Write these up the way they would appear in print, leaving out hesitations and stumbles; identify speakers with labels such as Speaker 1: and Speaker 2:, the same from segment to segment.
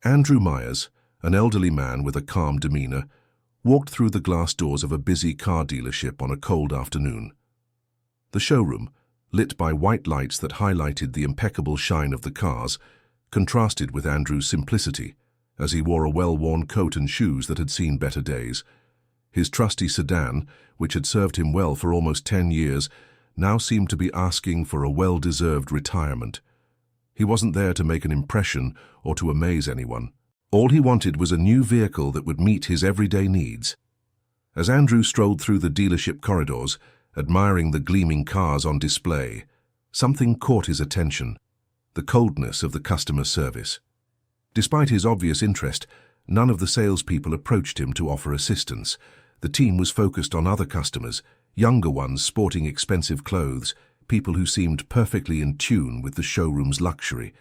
Speaker 1: Andrew Myers, an elderly man with a calm demeanor, walked through the glass doors of a busy car dealership on a cold afternoon. The showroom, lit by white lights that highlighted the impeccable shine of the cars, contrasted with Andrew's simplicity, as he wore a well-worn coat and shoes that had seen better days. His trusty sedan, which had served him well for almost 10 years, now seemed to be asking for a well-deserved retirement. He wasn't there to make an impression or to amaze anyone. All he wanted was a new vehicle that would meet his everyday needs. As Andrew strolled through the dealership corridors, admiring the gleaming cars on display, something caught his attention: the coldness of the customer service. Despite his obvious interest, none of the salespeople approached him to offer assistance. The team was focused on other customers, younger ones sporting expensive clothes, people who seemed perfectly in tune with the showroom's luxury.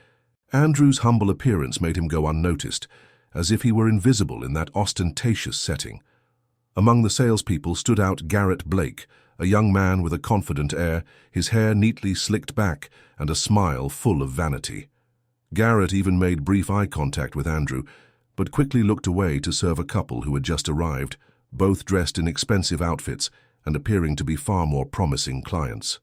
Speaker 1: Andrew's humble appearance made him go unnoticed, as if he were invisible in that ostentatious setting. Among the salespeople stood out Garrett Blake, a young man with a confident air, his hair neatly slicked back and a smile full of vanity. Garrett even made brief eye contact with Andrew, but quickly looked away to serve a couple who had just arrived, both dressed in expensive outfits and appearing to be far more promising clients.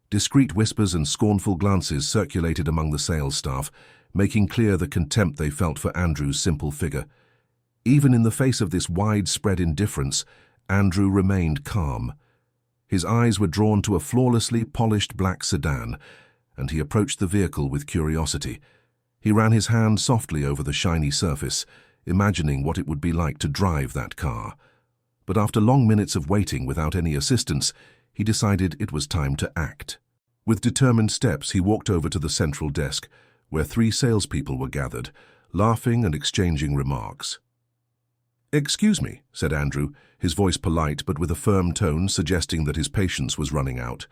Speaker 1: Discreet whispers and scornful glances circulated among the sales staff, making clear the contempt they felt for Andrew's simple figure. Even in the face of this widespread indifference, Andrew remained calm. His eyes were drawn to a flawlessly polished black sedan, and he approached the vehicle with curiosity. He ran his hand softly over the shiny surface, imagining what it would be like to drive that car. But after long minutes of waiting without any assistance, he decided it was time to act. With determined steps, he walked over to the central desk, where 3 salespeople were gathered, laughing and exchanging remarks. "Excuse me," said Andrew, his voice polite but with a firm tone suggesting that his patience was running out.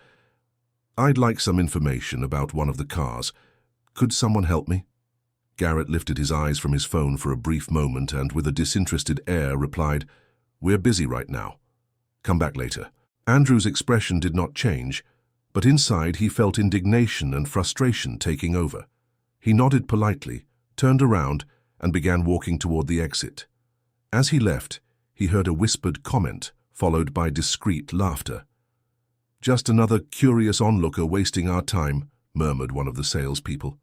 Speaker 1: "I'd like some information about one of the cars. Could someone help me?" Garrett lifted his eyes from his phone for a brief moment and, with a disinterested air, replied, "We're busy right now. Come back later." Andrew's expression did not change, but inside he felt indignation and frustration taking over. He nodded politely, turned around, and began walking toward the exit. As he left, he heard a whispered comment, followed by discreet laughter. "Just another curious onlooker wasting our time," murmured one of the salespeople.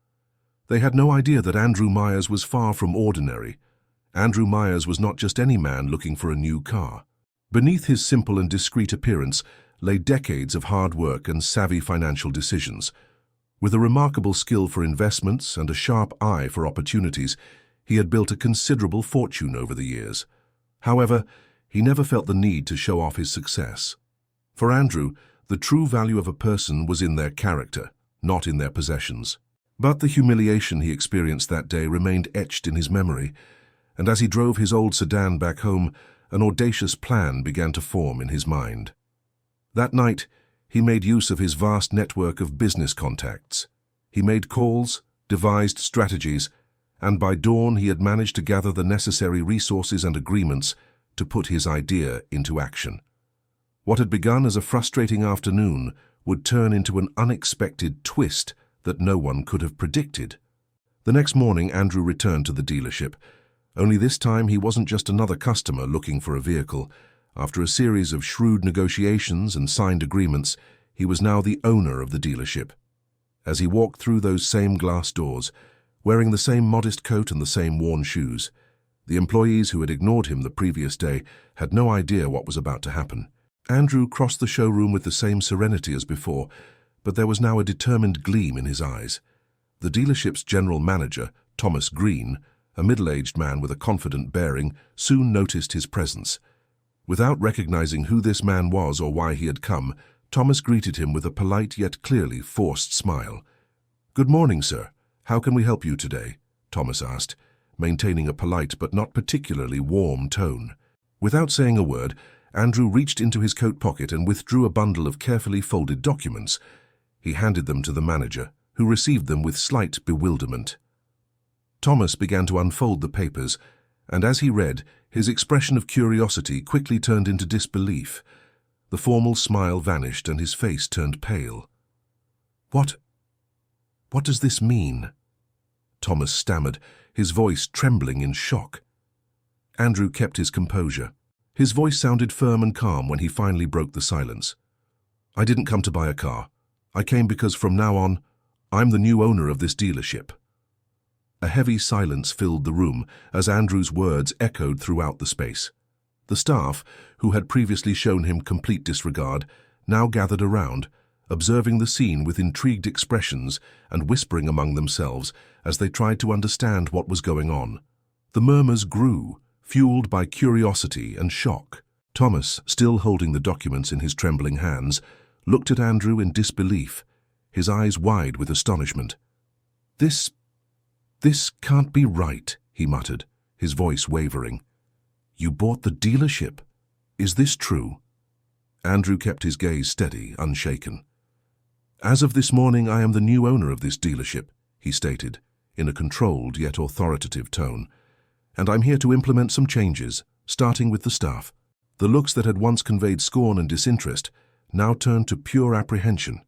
Speaker 1: They had no idea that Andrew Myers was far from ordinary. Andrew Myers was not just any man looking for a new car. Beneath his simple and discreet appearance lay decades of hard work and savvy financial decisions. With a remarkable skill for investments and a sharp eye for opportunities, he had built a considerable fortune over the years. However, he never felt the need to show off his success. For Andrew, the true value of a person was in their character, not in their possessions. But the humiliation he experienced that day remained etched in his memory, and as he drove his old sedan back home, an audacious plan began to form in his mind. That night, he made use of his vast network of business contacts. He made calls, devised strategies, and by dawn he had managed to gather the necessary resources and agreements to put his idea into action. What had begun as a frustrating afternoon would turn into an unexpected twist that no one could have predicted. The next morning, Andrew returned to the dealership. Only this time he wasn't just another customer looking for a vehicle. After a series of shrewd negotiations and signed agreements, he was now the owner of the dealership. As he walked through those same glass doors, wearing the same modest coat and the same worn shoes, the employees who had ignored him the previous day had no idea what was about to happen. Andrew crossed the showroom with the same serenity as before, but there was now a determined gleam in his eyes. The dealership's general manager, Thomas Green, a middle-aged man with a confident bearing, soon noticed his presence. Without recognizing who this man was or why he had come, Thomas greeted him with a polite yet clearly forced smile. "Good morning, sir. How can we help you today?" Thomas asked, maintaining a polite but not particularly warm tone. Without saying a word, Andrew reached into his coat pocket and withdrew a bundle of carefully folded documents. He handed them to the manager, who received them with slight bewilderment. Thomas began to unfold the papers, and as he read, his expression of curiosity quickly turned into disbelief. The formal smile vanished and his face turned pale. What does this mean?" Thomas stammered, his voice trembling in shock. Andrew kept his composure. His voice sounded firm and calm when he finally broke the silence. "I didn't come to buy a car. I came because from now on, I'm the new owner of this dealership." A heavy silence filled the room as Andrew's words echoed throughout the space. The staff, who had previously shown him complete disregard, now gathered around, observing the scene with intrigued expressions and whispering among themselves as they tried to understand what was going on. The murmurs grew, fueled by curiosity and shock. Thomas, still holding the documents in his trembling hands, looked at Andrew in disbelief, his eyes wide with astonishment. This can't be right," he muttered, his voice wavering. "You bought the dealership. Is this true?" Andrew kept his gaze steady, unshaken. "As of this morning, I am the new owner of this dealership," he stated, in a controlled yet authoritative tone. "And I'm here to implement some changes, starting with the staff." The looks that had once conveyed scorn and disinterest now turned to pure apprehension.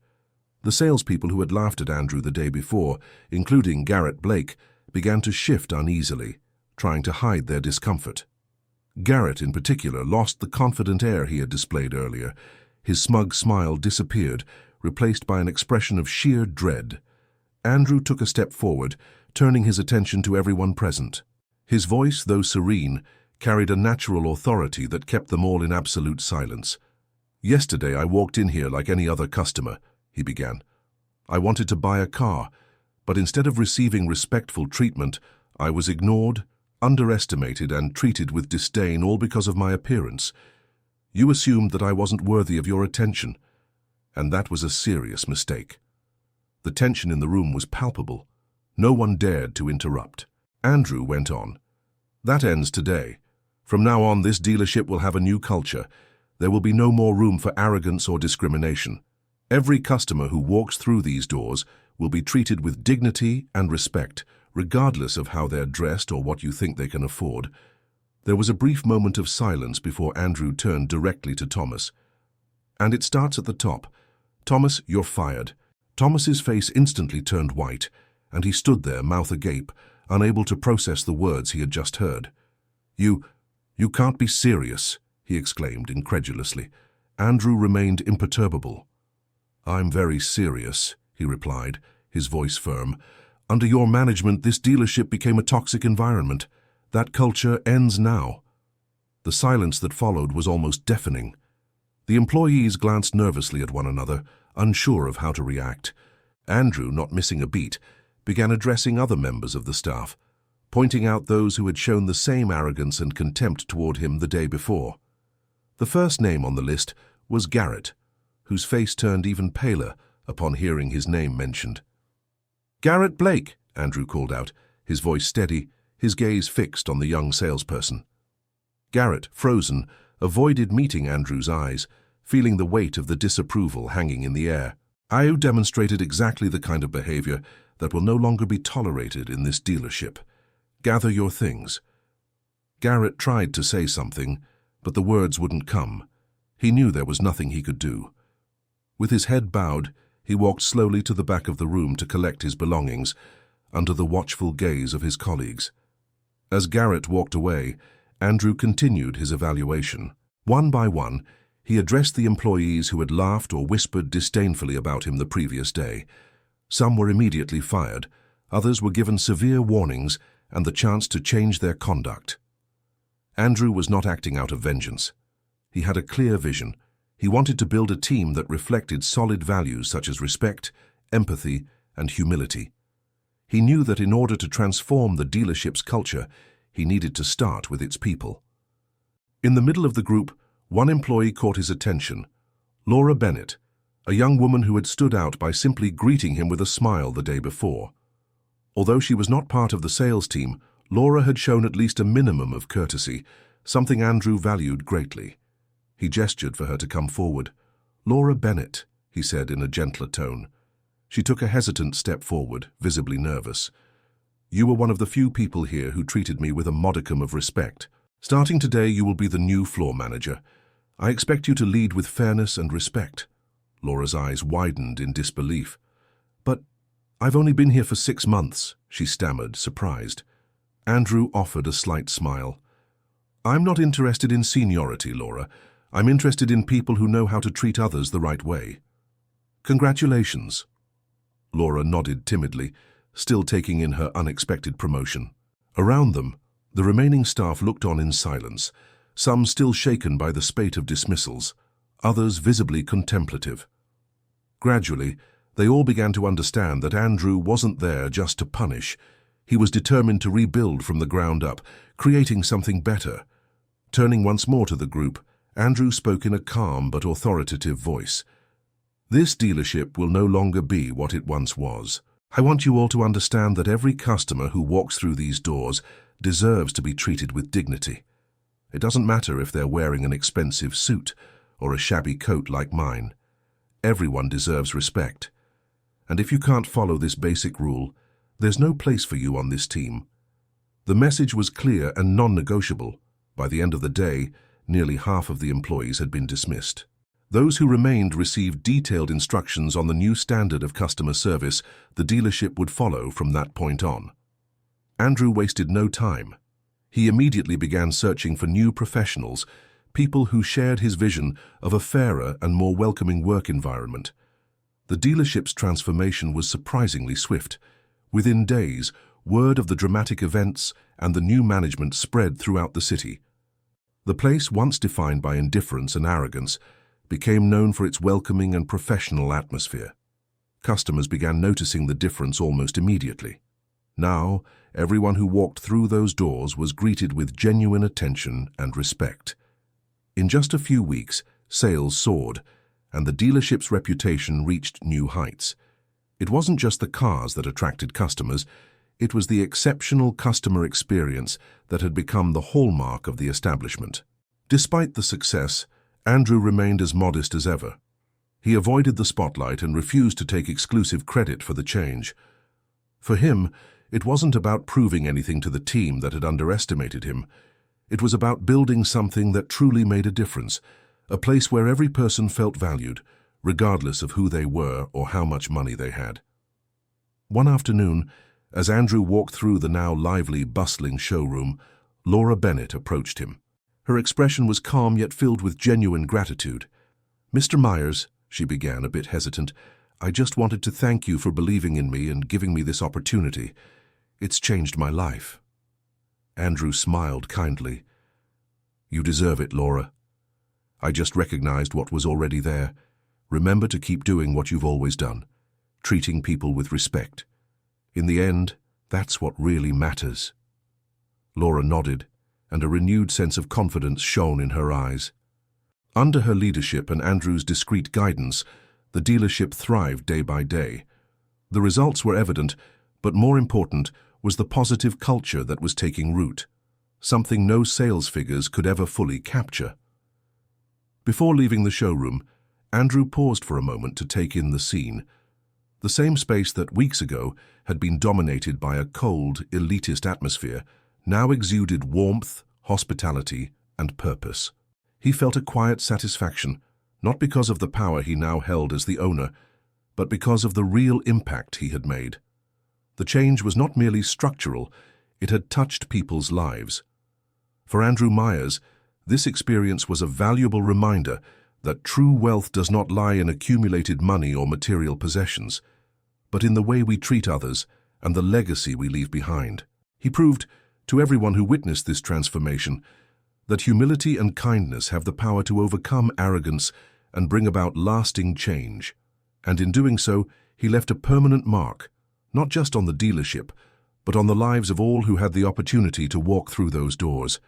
Speaker 1: The salespeople who had laughed at Andrew the day before, including Garrett Blake, began to shift uneasily, trying to hide their discomfort. Garrett, in particular, lost the confident air he had displayed earlier. His smug smile disappeared, replaced by an expression of sheer dread. Andrew took a step forward, turning his attention to everyone present. His voice, though serene, carried a natural authority that kept them all in absolute silence. "Yesterday I walked in here like any other customer," he began. "I wanted to buy a car, but instead of receiving respectful treatment, I was ignored, underestimated, and treated with disdain, all because of my appearance. You assumed that I wasn't worthy of your attention, and that was a serious mistake." The tension in the room was palpable. No one dared to interrupt. Andrew went on. "That ends today. From now on, this dealership will have a new culture. There will be no more room for arrogance or discrimination. Every customer who walks through these doors will be treated with dignity and respect, regardless of how they're dressed or what you think they can afford." There was a brief moment of silence before Andrew turned directly to Thomas. "And it starts at the top. Thomas, you're fired." Thomas's face instantly turned white, and he stood there, mouth agape, unable to process the words he had just heard. You can't be serious," he exclaimed incredulously. Andrew remained imperturbable. "I'm very serious," he replied, his voice firm. "Under your management, this dealership became a toxic environment. That culture ends now." The silence that followed was almost deafening. The employees glanced nervously at one another, unsure of how to react. Andrew, not missing a beat, began addressing other members of the staff, pointing out those who had shown the same arrogance and contempt toward him the day before. The first name on the list was Garrett, whose face turned even paler upon hearing his name mentioned. "Garrett Blake," Andrew called out, his voice steady, his gaze fixed on the young salesperson. Garrett, frozen, avoided meeting Andrew's eyes, feeling the weight of the disapproval hanging in the air. "You demonstrated exactly the kind of behavior that will no longer be tolerated in this dealership. Gather your things." Garrett tried to say something, but the words wouldn't come. He knew there was nothing he could do. With his head bowed, he walked slowly to the back of the room to collect his belongings, under the watchful gaze of his colleagues. As Garrett walked away, Andrew continued his evaluation. One by one, he addressed the employees who had laughed or whispered disdainfully about him the previous day. Some were immediately fired, others were given severe warnings and the chance to change their conduct. Andrew was not acting out of vengeance. He had a clear vision. He wanted to build a team that reflected solid values such as respect, empathy, and humility. He knew that in order to transform the dealership's culture, he needed to start with its people. In the middle of the group, one employee caught his attention, Laura Bennett, a young woman who had stood out by simply greeting him with a smile the day before. Although she was not part of the sales team, Laura had shown at least a minimum of courtesy, something Andrew valued greatly. He gestured for her to come forward. "Laura Bennett," he said in a gentler tone. She took a hesitant step forward, visibly nervous. "You were one of the few people here who treated me with a modicum of respect. Starting today, you will be the new floor manager. I expect you to lead with fairness and respect." Laura's eyes widened in disbelief. "But I've only been here for 6 months," she stammered, surprised. Andrew offered a slight smile. "I'm not interested in seniority, Laura. I'm interested in people who know how to treat others the right way." "Congratulations." Laura nodded timidly, still taking in her unexpected promotion. Around them, the remaining staff looked on in silence, some still shaken by the spate of dismissals, others visibly contemplative. Gradually, they all began to understand that Andrew wasn't there just to punish. He was determined to rebuild from the ground up, creating something better. Turning once more to the group, Andrew spoke in a calm but authoritative voice. "This dealership will no longer be what it once was. I want you all to understand that every customer who walks through these doors deserves to be treated with dignity. It doesn't matter if they're wearing an expensive suit or a shabby coat like mine. Everyone deserves respect. And if you can't follow this basic rule, there's no place for you on this team." The message was clear and non-negotiable. By the end of the day, nearly half of the employees had been dismissed. Those who remained received detailed instructions on the new standard of customer service the dealership would follow from that point on. Andrew wasted no time. He immediately began searching for new professionals, people who shared his vision of a fairer and more welcoming work environment. The dealership's transformation was surprisingly swift. Within days, word of the dramatic events and the new management spread throughout the city. The place, once defined by indifference and arrogance, became known for its welcoming and professional atmosphere. Customers began noticing the difference almost immediately. Now, everyone who walked through those doors was greeted with genuine attention and respect. In just a few weeks, sales soared, and the dealership's reputation reached new heights. It wasn't just the cars that attracted customers, it was the exceptional customer experience that had become the hallmark of the establishment. Despite the success, Andrew remained as modest as ever. He avoided the spotlight and refused to take exclusive credit for the change. For him, it wasn't about proving anything to the team that had underestimated him. It was about building something that truly made a difference, a place where every person felt valued, regardless of who they were or how much money they had. One afternoon, as Andrew walked through the now lively, bustling showroom, Laura Bennett approached him. Her expression was calm yet filled with genuine gratitude. "Mr. Myers," she began, a bit hesitant, "I just wanted to thank you for believing in me and giving me this opportunity. It's changed my life." Andrew smiled kindly. "You deserve it, Laura. I just recognized what was already there. Remember to keep doing what you've always done, treating people with respect. In the end, that's what really matters." Laura nodded, and a renewed sense of confidence shone in her eyes. Under her leadership and Andrew's discreet guidance, the dealership thrived day by day. The results were evident, but more important was the positive culture that was taking root, something no sales figures could ever fully capture. Before leaving the showroom, Andrew paused for a moment to take in the scene. The same space that weeks ago had been dominated by a cold, elitist atmosphere now exuded warmth, hospitality, and purpose. He felt a quiet satisfaction, not because of the power he now held as the owner, but because of the real impact he had made. The change was not merely structural, it had touched people's lives. For Andrew Myers, this experience was a valuable reminder that true wealth does not lie in accumulated money or material possessions, but in the way we treat others and the legacy we leave behind. He proved, to everyone who witnessed this transformation, that humility and kindness have the power to overcome arrogance and bring about lasting change. And in doing so, he left a permanent mark, not just on the dealership, but on the lives of all who had the opportunity to walk through those doors.